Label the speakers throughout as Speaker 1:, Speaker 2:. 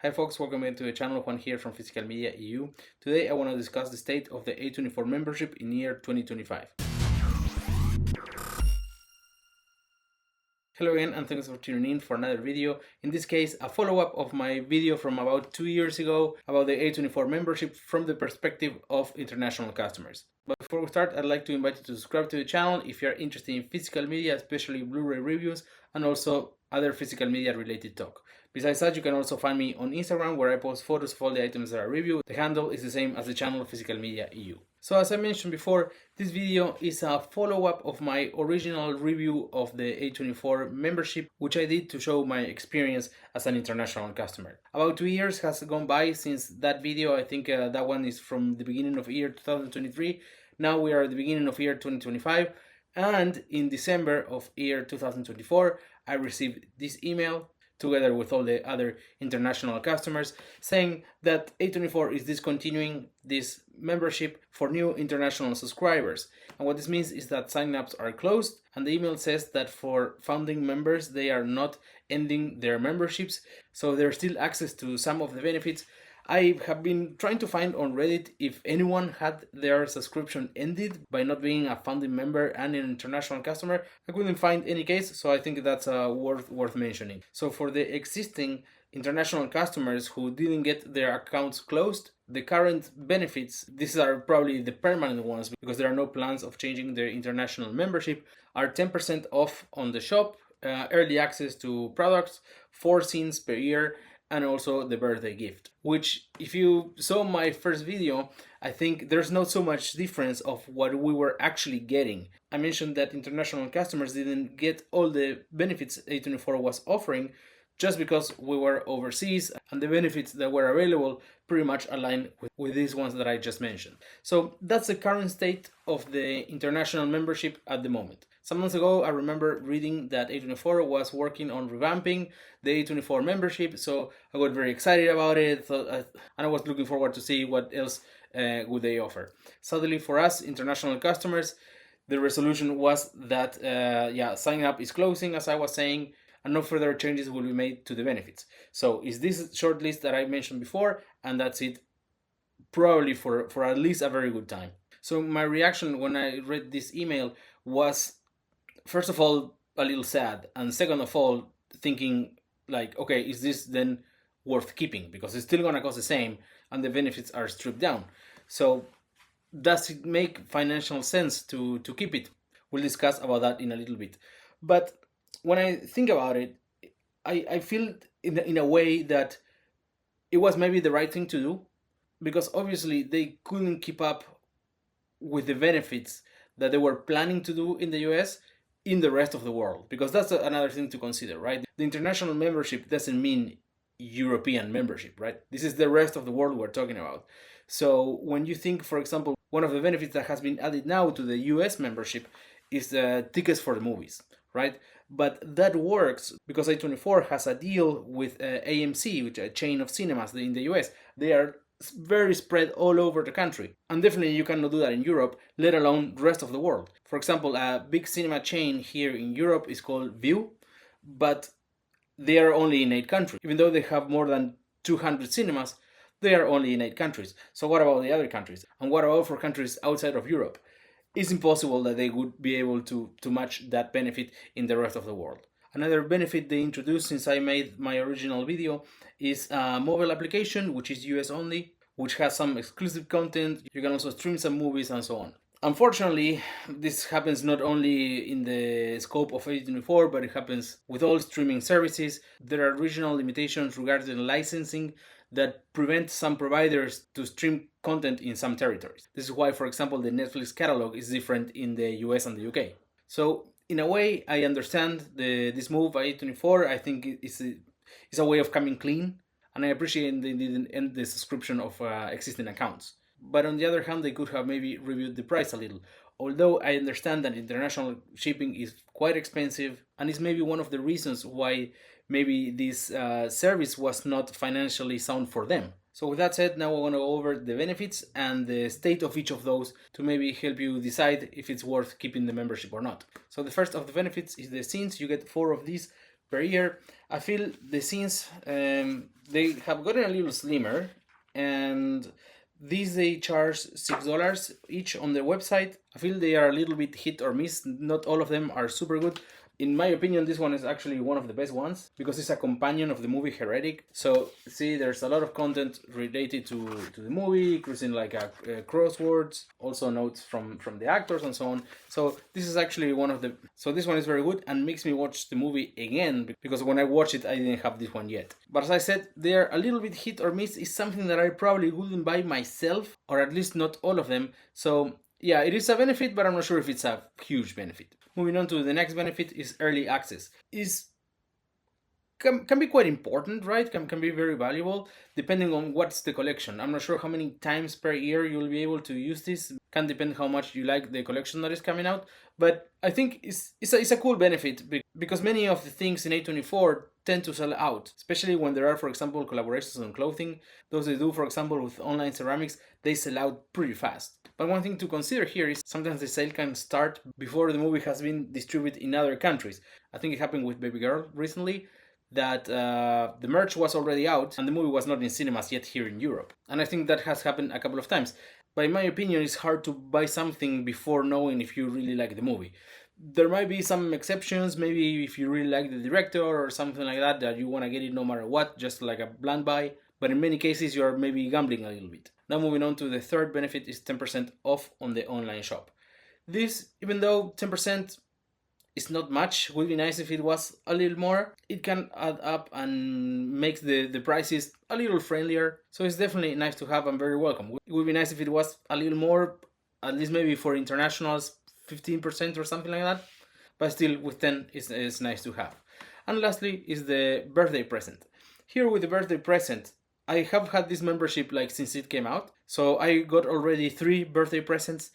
Speaker 1: Hi folks, welcome back to the channel. Juan here from Physical Media EU. Today I want to discuss the state of the A24 membership in year 2025. Hello again and thanks for tuning in for another video. In this case, a follow-up of my video from about 2 years ago about the A24 membership from the perspective of international customers. But before we start, I'd like to invite you to subscribe to the channel if you're interested in physical media, especially Blu-ray reviews and also other physical media related talk. Besides that, you can also find me on Instagram where I post photos of all the items that I review. The handle is the same as the channel Physical Media EU. So as I mentioned before, this video is a follow-up of my original review of the A24 membership, which I did to show my experience as an international customer. About 2 years has gone by since that video. I think that one is from the beginning of year 2023. Now we are at the beginning of year 2025. And in December of year 2024, I received this email together with all the other international customers saying that A24 is discontinuing this membership for new international subscribers. And what this means is that signups are closed, and the email says that for founding members, they are not ending their memberships, so there's still access to some of the benefits. I have been trying to find on Reddit if anyone had their subscription ended by not being a founding member and an international customer. I couldn't find any case, so I think that's worth mentioning. So for the existing international customers who didn't get their accounts closed, the current benefits, these are probably the permanent ones because there are no plans of changing their international membership, are 10% off on the shop, early access to products, 4 scenes per year, and also the birthday gift, which if you saw my first video, I think there's not so much difference of what we were actually getting. I mentioned that international customers didn't get all the benefits A24 was offering just because we were overseas, and the benefits that were available pretty much aligned with these ones that I just mentioned. So that's the current state of the international membership at the moment. Some months ago, I remember reading that A24 was working on revamping the A24 membership, so I got very excited about it, and I was looking forward to see what else would they offer. Sadly for us, international customers, the resolution was that sign up is closing, as I was saying, and no further changes will be made to the benefits. So is this short list that I mentioned before, and that's it, probably for at least a very good time. So my reaction when I read this email was, first of all, a little sad, and second of all, thinking like, okay, is this then worth keeping? Because it's still gonna cost the same, and the benefits are stripped down. So does it make financial sense to keep it? We'll discuss about that in a little bit. But when I think about it, I feel in a way that it was maybe the right thing to do, because obviously they couldn't keep up with the benefits that they were planning to do in the US in the rest of the world, because that's another thing to consider, right? The international membership doesn't mean European membership, right? This is the rest of the world we're talking about. So when you think, for example, one of the benefits that has been added now to the US membership is the tickets for the movies, right? But that works because A24 has a deal with AMC, which is a chain of cinemas in the US. They are very spread all over the country, and definitely you cannot do that in Europe, let alone the rest of the world. For example, a big cinema chain here in Europe is called View, but they are only in 8 countries. Even though they have more than 200 cinemas, they are only in 8 countries. So what about the other countries? And what about for countries outside of Europe? It's impossible that they would be able to match that benefit in the rest of the world. Another benefit they introduced since I made my original video is a mobile application, which is US only, which has some exclusive content. You can also stream some movies and so on. Unfortunately, this happens not only in the scope of A24, but it happens with all streaming services. There are regional limitations regarding licensing that prevent some providers to stream content in some territories. This is why, for example, the Netflix catalog is different in the US and the UK. So in a way, I understand this move by A24. I think it's a way of coming clean, and I appreciate they didn't end the subscription of existing accounts. But on the other hand, they could have maybe reviewed the price a little. Although I understand that international shipping is quite expensive, and is maybe one of the reasons why maybe this service was not financially sound for them. So with that said, now I want to go over the benefits and the state of each of those to maybe help you decide if it's worth keeping the membership or not. So the first of the benefits is the scenes. You get 4 of these per year. I feel the scenes they have gotten a little slimmer, and these they charge $6 each on their website. I feel they are a little bit hit or miss. Not all of them are super good. In my opinion, this one is actually one of the best ones because it's a companion of the movie Heretic. So see, there's a lot of content related to the movie, including like crosswords, also notes from the actors and so on. So this is actually one of the. So this one is very good and makes me watch the movie again because when I watched it, I didn't have this one yet. But as I said, they're a little bit hit or miss. It's something that I probably wouldn't buy myself, or at least not all of them. So yeah, it is a benefit, but I'm not sure if it's a huge benefit. Moving on to the next benefit is early access. Can be quite important, right? Can be very valuable depending on what's the collection. I'm not sure how many times per year you'll be able to use this. Can depend how much you like the collection that is coming out. But I think it's a cool benefit because many of the things in A24 tend to sell out, especially when there are, for example, collaborations on clothing. Those they do, for example, with online ceramics, they sell out pretty fast. But one thing to consider here is sometimes the sale can start before the movie has been distributed in other countries. I think it happened with Baby Girl recently, that the merch was already out and the movie was not in cinemas yet here in Europe. And I think that has happened a couple of times. But in my opinion, it's hard to buy something before knowing if you really like the movie. There might be some exceptions, maybe if you really like the director or something like that, that you want to get it no matter what, just like a blind buy. But in many cases, you're maybe gambling a little bit. Now moving on to the third benefit is 10% off on the online shop. This, even though 10% is not much, would be nice if it was a little more. It can add up and make the prices a little friendlier. So it's definitely nice to have and very welcome. It would be nice if it was a little more, at least maybe for internationals, 15% or something like that. But still, with 10, it's nice to have. And lastly is the birthday present. Here with the birthday present, I have had this membership like since it came out. So I got already 3 birthday presents.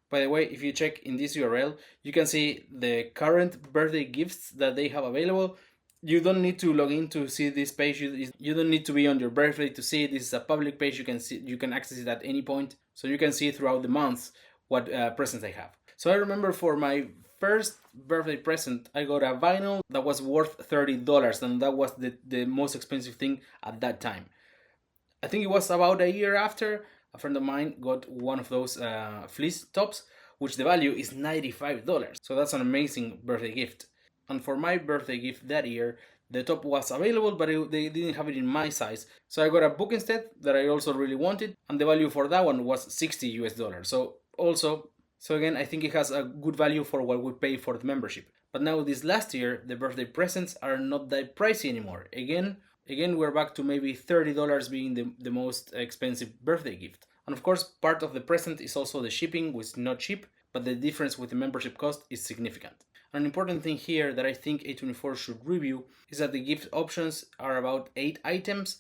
Speaker 1: By the way, if you check in this URL, you can see the current birthday gifts that they have available. You don't need to log in to see this page. You don't need to be on your birthday to see it. This is a public page. You can access it at any point. So you can see throughout the months what presents I have. So I remember for my first birthday present, I got a vinyl that was worth $30, and that was the most expensive thing at that time. I think it was about a year after, a friend of mine got one of those fleece tops, which the value is $95. So that's an amazing birthday gift. And for my birthday gift that year, the top was available, but they didn't have it in my size. So I got a book instead that I also really wanted, and the value for that one was $60. So again, I think it has a good value for what we pay for the membership. But now this last year, the birthday presents are not that pricey anymore. Again, we're back to maybe $30 being the most expensive birthday gift. And of course, part of the present is also the shipping, which is not cheap, but the difference with the membership cost is significant. An important thing here that I think A24 should review is that the gift options are about 8 items,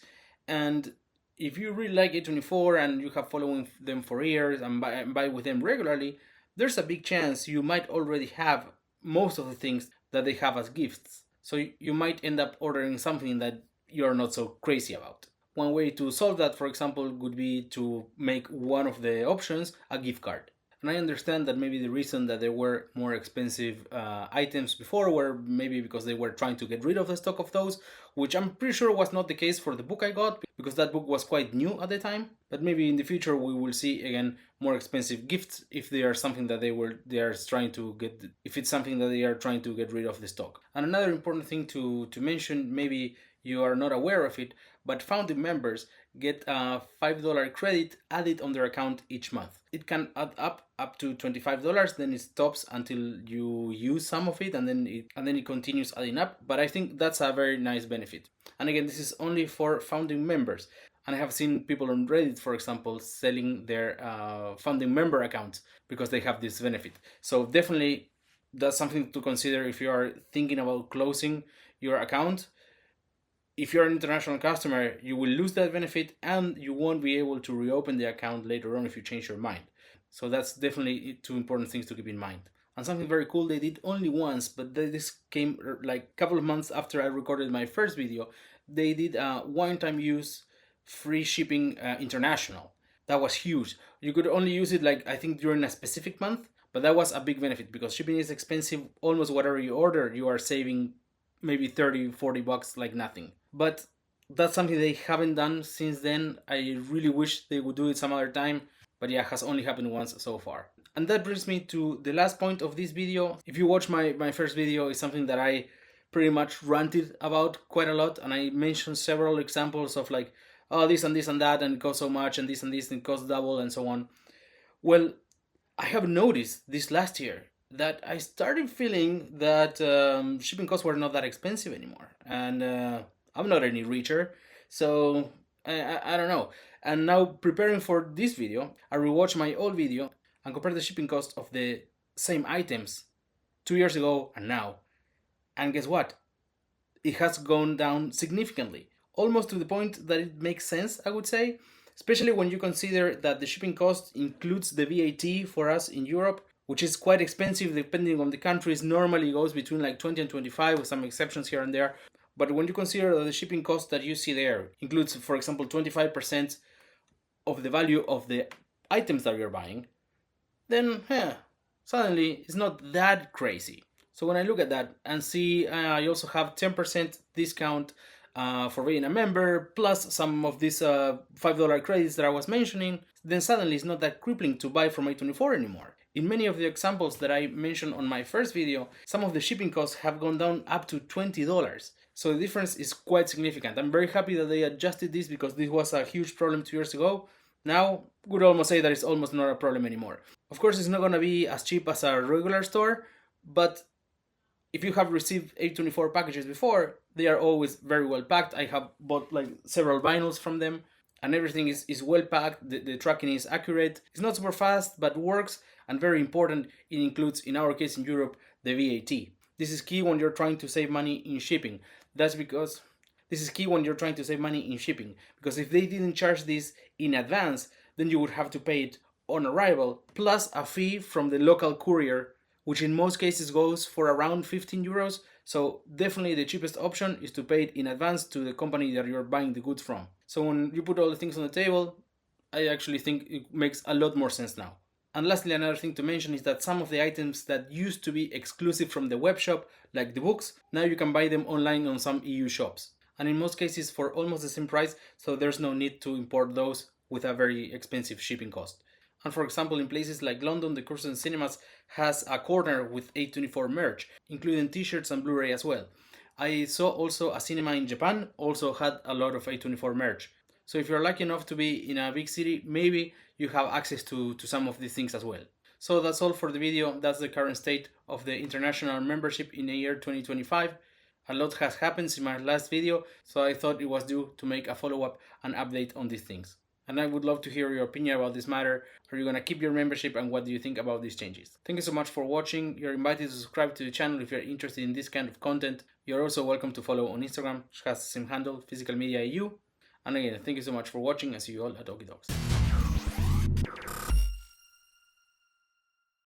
Speaker 1: and if you really like A24 and you have following them for years and buy with them regularly, there's a big chance you might already have most of the things that they have as gifts. So you might end up ordering something that you're not so crazy about. One way to solve that, for example, would be to make one of the options a gift card. And I understand that maybe the reason that there were more expensive items before were maybe because they were trying to get rid of the stock of those, which I'm pretty sure was not the case for the book I got, because that book was quite new at the time. But maybe in the future we will see again more expensive gifts if they are something that they are trying to get, if it's something that they are trying to get rid of the stock. And another important thing to mention, maybe you are not aware of it, but founding members get a $5 credit added on their account each month. It can add up to $25, then it stops until you use some of it, and then it continues adding up. But I think that's a very nice benefit. And again, this is only for founding members. And I have seen people on Reddit, for example, selling their founding member accounts because they have this benefit. So definitely that's something to consider if you are thinking about closing your account. If you're an international customer, you will lose that benefit and you won't be able to reopen the account later on if you change your mind. So that's definitely 2 important things to keep in mind. And something very cool they did only once, but this came like a couple of months after I recorded my first video. They did a one-time use free shipping international. That was huge. You could only use it like I think during a specific month, but that was a big benefit because shipping is expensive. Almost whatever you order, you are saving maybe 30, 40 bucks like nothing. But that's something they haven't done since then. I really wish they would do it some other time, but yeah, has only happened once so far. And that brings me to the last point of this video. If you watch my first video, it's something that I pretty much ranted about quite a lot, and I mentioned several examples of like, oh, this and this and that, and it costs so much, and this and this, and it costs double, and so on. Well, I have noticed this last year that I started feeling that shipping costs were not that expensive anymore, and I'm not any richer, so I don't know. And now, preparing for this video, I rewatched my old video and compared the shipping cost of the same items 2 years ago and now. And guess what? It has gone down significantly, almost to the point that it makes sense, I would say, especially when you consider that the shipping cost includes the VAT for us in Europe, which is quite expensive depending on the countries. Normally goes between like 20 and 25 with some exceptions here and there. But when you consider that the shipping cost that you see there includes, for example, 25% of the value of the items that you're buying, then suddenly it's not that crazy. So when I look at that and see you also have 10% discount for being a member, plus some of these $5 credits that I was mentioning, then suddenly it's not that crippling to buy from A24 anymore. In many of the examples that I mentioned on my first video, some of the shipping costs have gone down up to $20. So the difference is quite significant. I'm very happy that they adjusted this because this was a huge problem 2 years ago. Now, would almost say that it's almost not a problem anymore. Of course, it's not going to be as cheap as a regular store, but if you have received A24 packages before, they are always very well packed. I have bought like several vinyls from them, and everything is well packed. The tracking is accurate. It's not super fast, but works, and very important, it includes, in our case in Europe, the VAT. This is key when you're trying to save money in shipping. This is key when you're trying to save money in shipping, because if they didn't charge this in advance, then you would have to pay it on arrival, plus a fee from the local courier, which in most cases goes for around 15 euros. So definitely the cheapest option is to pay it in advance to the company that you're buying the goods from. So when you put all the things on the table, I actually think it makes a lot more sense now. And lastly, another thing to mention is that some of the items that used to be exclusive from the web shop, like the books, now you can buy them online on some EU shops. And in most cases for almost the same price, so there's no need to import those with a very expensive shipping cost. And for example, in places like London, the Curzon Cinemas has a corner with A24 merch, including t-shirts and Blu-ray as well. I saw also a cinema in Japan also had a lot of A24 merch. So if you're lucky enough to be in a big city, maybe you have access to some of these things as well. So that's all for the video. That's the current state of the international membership in the year 2025. A lot has happened since my last video, so I thought it was due to make a follow-up and update on these things. And I would love to hear your opinion about this matter. Are you going to keep your membership, and what do you think about these changes? Thank you so much for watching. You're invited to subscribe to the channel if you're interested in this kind of content. You're also welcome to follow on Instagram, which has the same handle, Physical Media EU. And again, thank you so much for watching, and see you all at Okie Dogs.